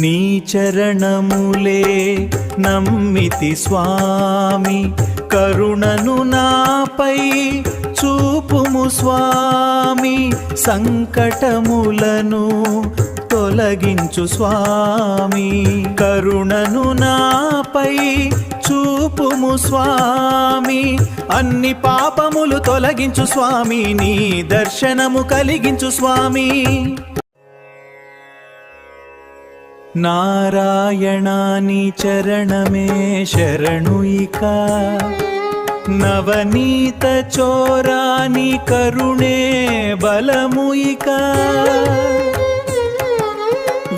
నీ చరణములే నమ్మితి స్వామి, కరుణను నాపై చూపుము స్వామి, సంకటములను తొలగించు స్వామి, కరుణను నాపై చూపుము స్వామి, అన్ని పాపములు తొలగించు స్వామి, నీ దర్శనము కలిగించు స్వామి. నారాయణాని చరణమే శరణు ఇక, నవనీత చోరాని కరుణే బలము ఇక,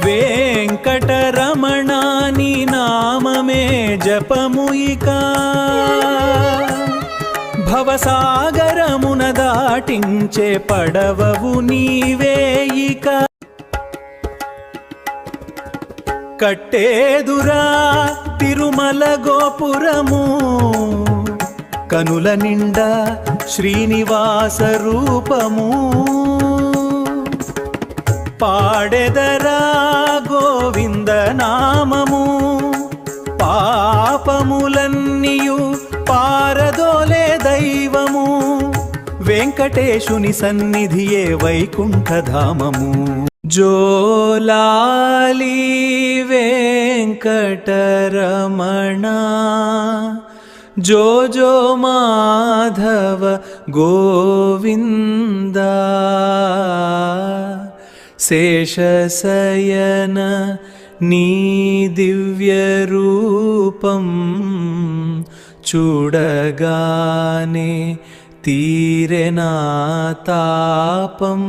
వెంకటరమణాని నామమే జపము ఇక, భవసాగరమున దాటించే పడవవు నీవే ఇక. కట్టేదురా తిరుమల గోపురము, కనుల నిండా శ్రీనివాస రూపము, పాడెదరా గోవింద నామము, పాపములన్నీయు పారదోలే దైవము, వెంకటేశుని సన్నిధియే వైకుంఠధామము. జోలాలి వెంకటరమణ, జో జో మాధవ గోవింద, శేషశయన నీ దివ్య రూపం చూడగానే తీరెనా తాపం.